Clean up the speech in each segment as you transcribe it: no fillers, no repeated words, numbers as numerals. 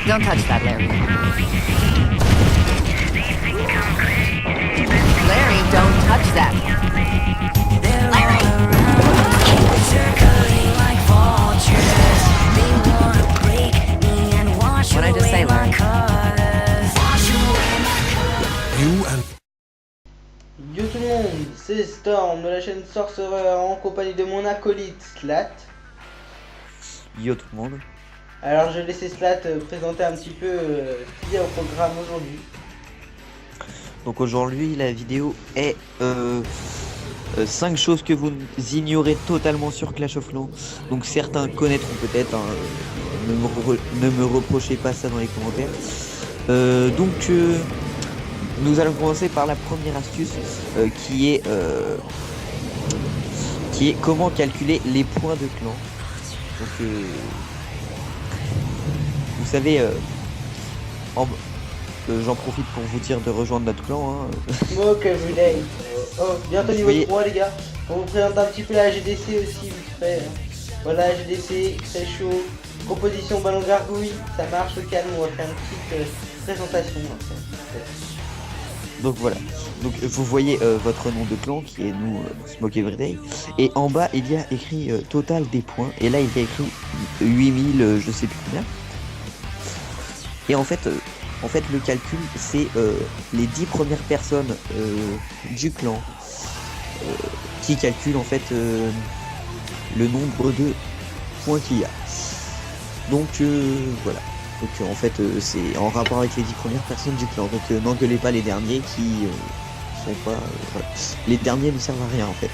Don't touch that, Larry. Larry, don't touch that. Larry! What did I just say, Larry? Yo tout le monde, c'est Storm de la chaîne Sorcerer en compagnie de mon acolyte Slat. Yo tout le monde. Alors je vais laisser Slat présenter un petit peu ce qu'il y a au programme aujourd'hui. Donc aujourd'hui la vidéo est 5 choses que vous ignorez totalement sur Clash of Clans. Donc certains connaîtront peut-être, hein, ne me reprochez pas ça dans les commentaires. Nous allons commencer par la première astuce qui est comment calculer les points de clan. Donc vous savez, j'en profite pour vous dire de rejoindre notre clan. Ok, Relay. Oh, bientôt niveau 3 les gars. On vous présente un petit peu la GDC aussi vite fait. Voilà, GDC, très chaud. Composition ballon gargouille, ça marche au calme. On va faire une petite présentation. Donc voilà, donc vous voyez votre nom de clan qui est nous Smoke Everyday, et en bas il y a écrit total des points, et là il y a écrit 8000 je sais plus combien. Et en fait le calcul c'est les 10 premières personnes du clan qui calculent en fait le nombre de points qu'il y a. Donc voilà. Donc en fait c'est en rapport avec les 10 premières personnes du clan. Donc n'engueulez pas les derniers qui sont pas... voilà. Les derniers ne servent à rien en fait.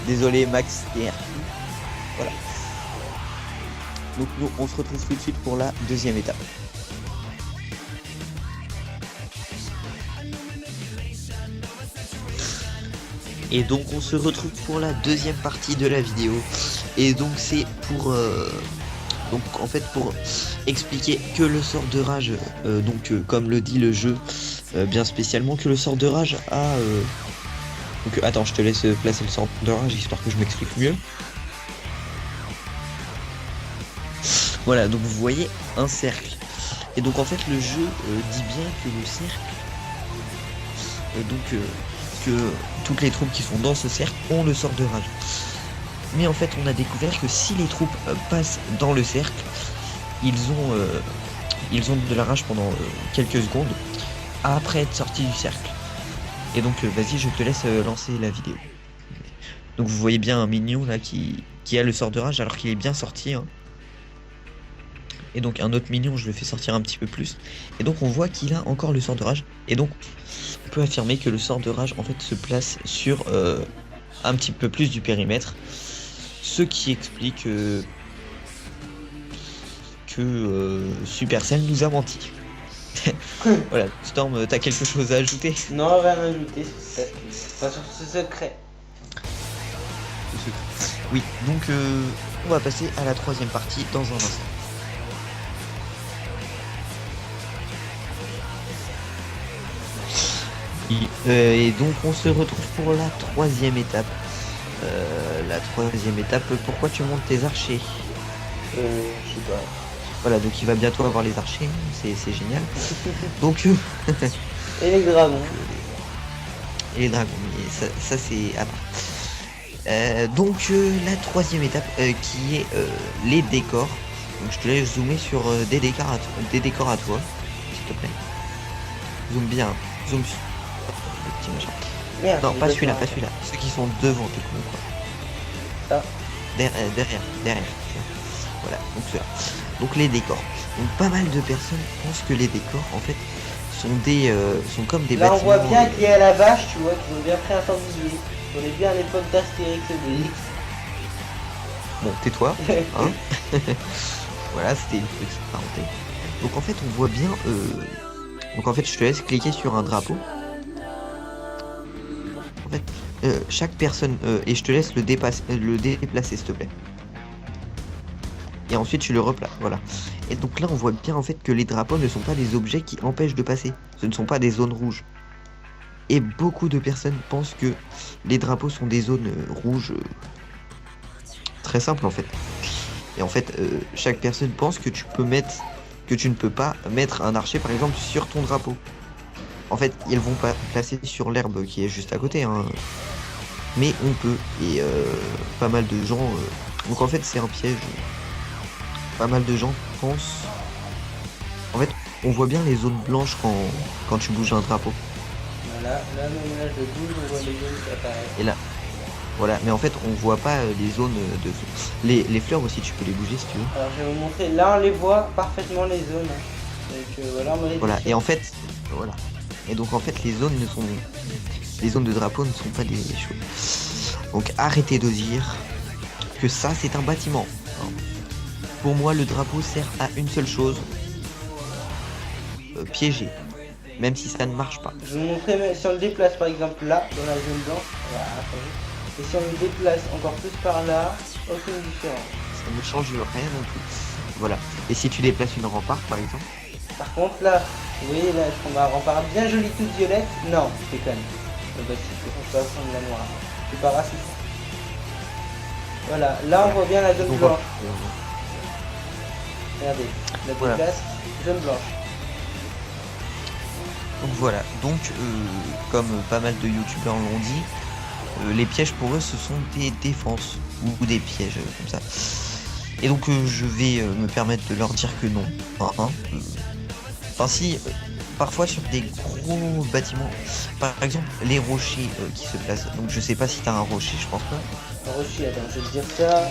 Désolé Max et RP. Voilà. Donc nous on se retrouve tout de suite pour la deuxième étape. Et donc on se retrouve pour la deuxième partie de la vidéo. Et donc c'est pour... donc en fait pour expliquer que le sort de rage, comme le dit le jeu bien spécialement, que le sort de rage a... Donc attends, je te laisse placer le sort de rage histoire que je m'explique mieux. Voilà, donc vous voyez un cercle. Et donc en fait le jeu dit bien que le cercle... que toutes les troupes qui sont dans ce cercle ont le sort de rage. Mais en fait on a découvert que si les troupes passent dans le cercle, ils ont de la rage pendant quelques secondes après être sortis du cercle. Et donc vas-y, je te laisse lancer la vidéo. Donc vous voyez bien un mignon là qui a le sort de rage alors qu'il est bien sorti, hein. Et donc un autre mignon, je le fais sortir un petit peu plus. Et donc on voit qu'il a encore le sort de rage. Et donc on peut affirmer que le sort de rage en fait se place sur un petit peu plus du périmètre. Ce qui explique que Supercell nous a menti. Voilà, Storm, t'as quelque chose à ajouter? Non, rien à ajouter, c'est secret. Oui, donc on va passer à la troisième partie dans un instant. Et donc on se retrouve pour la troisième étape. Pourquoi tu montes tes archers? Je sais pas. Voilà, donc il va bientôt avoir les archers, c'est génial. Donc et les dragons. Et les dragons, mais ça c'est à part. Donc la troisième étape qui est les décors. Donc je te laisse zoomer sur des décors à toi, s'il te plaît. Zoom bien, zoom sur le petit machin. Merde, non, pas celui-là, ceux qui sont devant, t'es con quoi. Ça. Derrière. Voilà, donc ceux-là. Donc les décors. Donc pas mal de personnes pensent que les décors en fait sont comme des là, bâtiments. on voit bien qu'il y a la vache, tu vois, qu'ils ont bien pris un sanglier. On est bien à l'époque d'Astérix et Obélix. Bon, tais-toi. Hein. Voilà, c'était une petite parenthèse. Donc en fait on voit bien donc en fait je te laisse cliquer sur un drapeau. En fait chaque personne et je te laisse le déplacer s'il te plaît. Et ensuite tu le replaces, voilà. Et donc là on voit bien en fait que les drapeaux ne sont pas des objets qui empêchent de passer. Ce ne sont pas des zones rouges. Et beaucoup de personnes pensent que les drapeaux sont des zones rouges très simples en fait. Et en fait, chaque personne pense que tu ne peux pas mettre un archer par exemple sur ton drapeau. En fait, ils vont pas placer sur l'herbe qui est juste à côté, hein. Mais on peut. Et pas mal de gens. Donc en fait, c'est un piège. Pas mal de gens pensent. En fait, on voit bien les zones blanches quand tu bouges un drapeau. Voilà, là, maintenant, je bouge, on voit les zones qui apparaissent. Et là, voilà. Mais en fait, on voit pas les zones de. Les fleurs aussi, tu peux les bouger si tu veux. Alors, je vais vous montrer. Là, on les voit parfaitement, les zones. Donc, voilà, on Voilà. Et en fait, voilà. Et donc en fait, les zones de drapeau ne sont pas des choses. Donc arrêtez de dire que ça, c'est un bâtiment. Pour moi, le drapeau sert à une seule chose. Piéger. Même si ça ne marche pas. Je vais vous montrer, mais si on le déplace par exemple là, dans la zone blanche, voilà, attendez. Et si on le déplace encore plus par là, aucune différence. Ça ne change rien non plus. Voilà. Et si tu déplaces une rempart, par exemple. Par contre là, vous voyez là, je prends ma rempart bien jolie toute violette. Non, je déconne. Bah si, je peux pas prendre la noire. Je suis pas raciste. Voilà, là on voit bien la zone Donc, blanche. Regardez, la Voilà. déplace, zone blanche. Donc voilà. Donc, comme pas mal de youtubeurs l'ont dit, les pièges pour eux, ce sont des défenses ou des pièges comme ça. Et donc, je vais me permettre de leur dire que non. Enfin si, parfois sur des gros bâtiments, par exemple les rochers qui se placent. Donc je sais pas si t'as un rocher, je pense pas. Un rocher, attends, je vais te dire ça.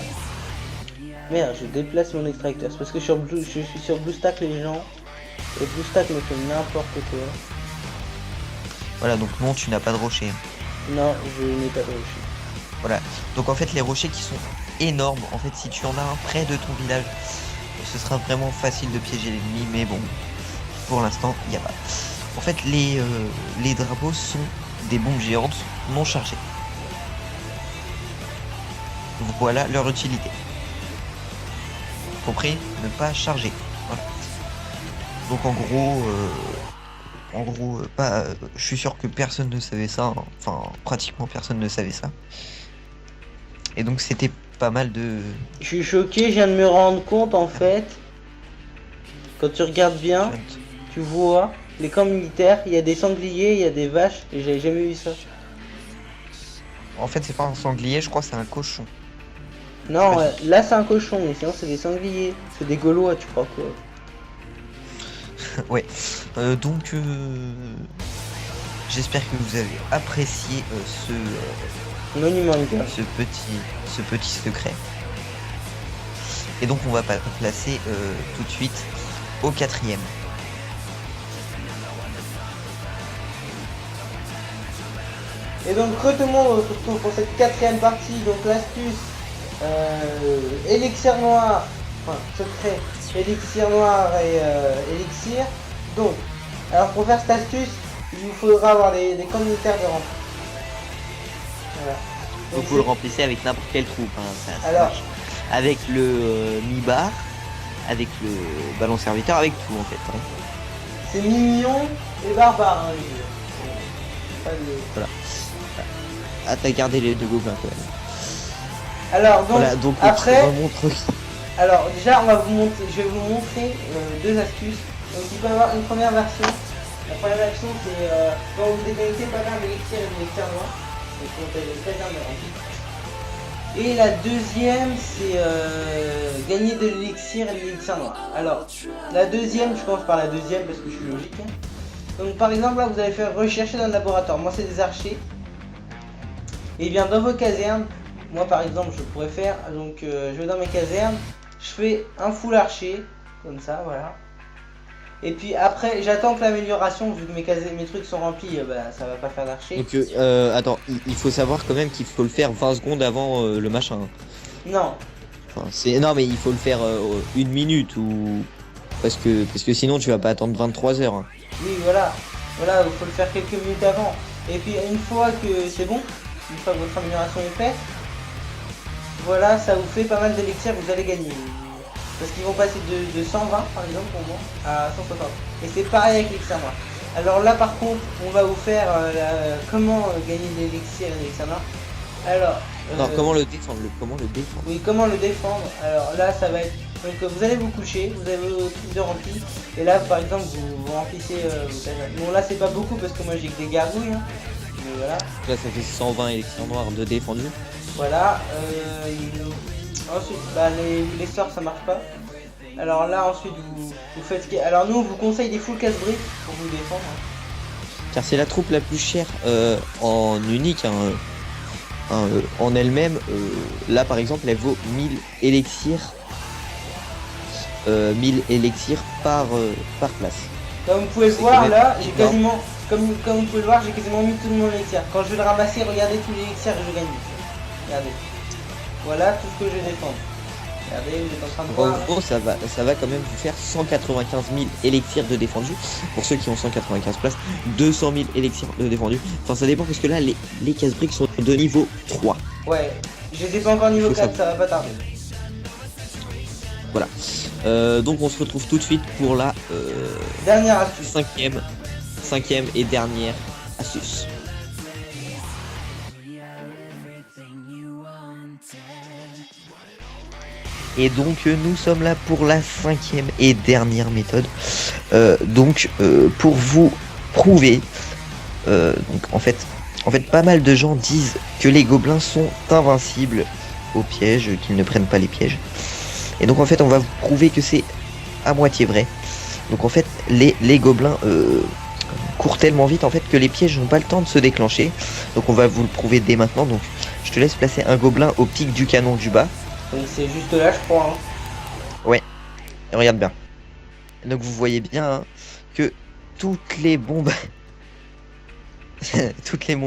Merde, je déplace mon extracteur. C'est parce que je suis sur BlueStack les gens. Et BlueStack me fait n'importe quoi. Voilà, donc non, tu n'as pas de rocher. Non, je n'ai pas de rocher. Voilà. Donc en fait les rochers qui sont énormes, en fait si tu en as un près de ton village, ce sera vraiment facile de piéger l'ennemi, mais bon, pour l'instant, il n'y a pas. En fait, les drapeaux sont des bombes géantes non chargées. Voilà leur utilité. Compris? Ne pas charger. Voilà. Donc en gros, pas. Je suis sûr que personne ne savait ça, hein. Enfin, pratiquement personne ne savait ça. Et donc c'était pas mal de. Je suis choqué, je viens de me rendre compte en fait. Quand tu regardes bien, tu vois les camps militaires, il y a des sangliers, il y a des vaches, et j'avais jamais vu ça. En fait, c'est pas un sanglier, je crois que c'est un cochon. Non, là c'est un cochon, mais sinon c'est des sangliers. C'est des Gaulois, tu crois quoi? Ouais. Donc, j'espère que vous avez apprécié Monument de guerre. ce petit secret. Et donc, on va passer tout de suite au 4e. Et donc tout le monde on se retrouve pour cette 4e partie. Donc l'astuce élixir noir, enfin secret, élixir noir et élixir. Donc, alors pour faire cette astuce, il vous faudra avoir des camps militaires de rempli. Voilà. Donc, vous le remplissez avec n'importe quelle troupe. Hein, ça alors, marche. Avec le mi-bar, avec le ballon serviteur, avec tout en fait. Hein. c'est mignon et barbare. Hein, les deux. Pas de... Voilà. Ah, t'as gardé les deux gobelins quand même. Alors donc, Voilà, donc après, montre. alors déjà on va vous montrer, je vais vous montrer deux astuces. Donc il peut y avoir une première version. La première version c'est quand vous déconnectez pas mal d'élixir et d'élixir noir. Donc on appelle le caserne de rempli. Et la deuxième c'est gagner de l'élixir et de l'élixir noir. Alors la deuxième, je commence par la deuxième parce que je suis logique. Donc par exemple là vous allez faire rechercher dans le laboratoire. Moi c'est des archers. Et bien dans vos casernes, moi par exemple je pourrais faire, donc je vais dans mes casernes, je fais un full archer, comme ça, voilà. Et puis après j'attends que l'amélioration, vu que mes trucs sont remplis, bah, ça va pas faire d'archer. Donc attends, il faut savoir quand même qu'il faut le faire 20 secondes avant le machin. Non, Enfin, non mais il faut le faire 1 minute ou parce que sinon tu vas pas attendre 23 heures. Hein. oui voilà, voilà, il faut le faire quelques minutes avant. Et puis une fois que c'est bon, une fois que votre amélioration est faite, voilà, ça vous fait pas mal d'élixir que vous allez gagner. Parce qu'ils vont passer de 120 par exemple pour moi à 160. Et c'est pareil avec l'élixir noir. Alors là par contre on va vous faire comment gagner l'élixir et ça marche. Alors Non, comment le défendre, comment le défendre. oui, comment le défendre. Alors là ça va être donc vous allez vous coucher, vous avez vos trucs de rempli et là par exemple vous remplissez vos cases. Bon là c'est pas beaucoup parce que moi j'ai que des gargouilles hein. Mais voilà. Là, ça fait 120 élections noirs de défendu. Voilà. Ensuite bah les sorts ça marche pas. Alors là ensuite vous faites ce qui est. Alors nous on vous conseille des full casse-briques pour vous défendre. Car c'est la troupe la plus chère en unique, hein, en elle-même. Là par exemple elle vaut 1000 élixirs. 1000 élixirs par place. Comme vous pouvez le C'est voir quand même là, j'ai énorme. quasiment comme vous pouvez le voir j'ai quasiment mis tout mon élixir. Quand je vais le ramasser, regardez tous les élixirs que je gagne. Regardez. Voilà tout ce que je vais défendre. Regardez, vous êtes en train de En voir. gros, ça va quand même vous faire 195 000 élixirs de défendu. Pour ceux qui ont 195 places, 200 000 élixirs de défendu. Enfin, ça dépend parce que là, les casse-briques sont de niveau 3. Ouais, je les ai pas encore niveau Faut 4, ça va pas tarder. Voilà. Donc, on se retrouve tout de suite pour la Dernière astuce. cinquième et dernière astuce. Et donc nous sommes là pour la cinquième et dernière méthode. Pour vous prouver, donc en fait pas mal de gens disent que les gobelins sont invincibles aux pièges, qu'ils ne prennent pas les pièges. Et donc en fait on va vous prouver que c'est à moitié vrai. Donc en fait les gobelins courent tellement vite en fait que les pièges n'ont pas le temps de se déclencher. Donc on va vous le prouver dès maintenant. Donc je te laisse placer un gobelin au pic du canon du bas. Oui, c'est juste là, je crois. Hein. Et regarde bien. Donc vous voyez bien hein, que toutes les bombes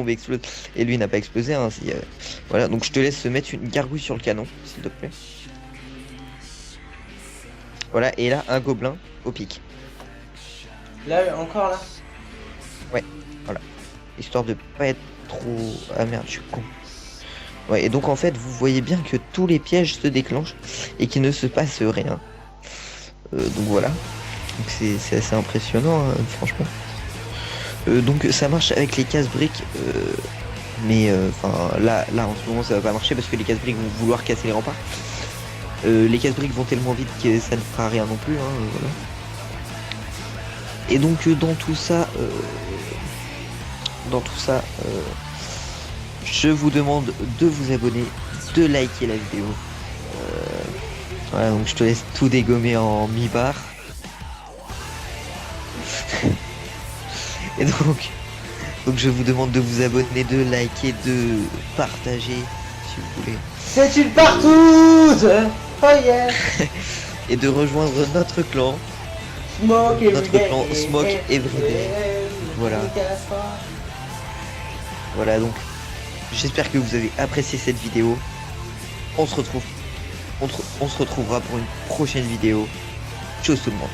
explosent. Et lui n'a pas explosé. Hein, voilà, donc je te laisse mettre une gargouille sur le canon, s'il te plaît. Voilà, et là un gobelin au pic. Là, encore là. Histoire de pas être trop... Ah merde, je suis con. Ouais, et donc en fait, vous voyez bien que tous les pièges se déclenchent et qu'il ne se passe rien. Donc voilà. Donc c'est assez impressionnant, hein, franchement. Donc ça marche avec les casse-briques. Mais enfin là en ce moment ça va pas marcher parce que les casse-briques vont vouloir casser les remparts. Les casse-briques vont tellement vite que ça ne fera rien non plus. Hein, voilà. Et donc dans tout ça, je vous demande de vous abonner, de liker la vidéo. Voilà, donc je te laisse tout dégommer en mi-barre. Et donc je vous demande de vous abonner, de liker, de partager si vous voulez. C'est une partouze. Oh yeah. Et de rejoindre notre clan. Smoke Notre clan Smoke Everyday. Voilà. Voilà donc. J'espère que vous avez apprécié cette vidéo. On se retrouvera pour une prochaine vidéo. Tchuss tout le monde.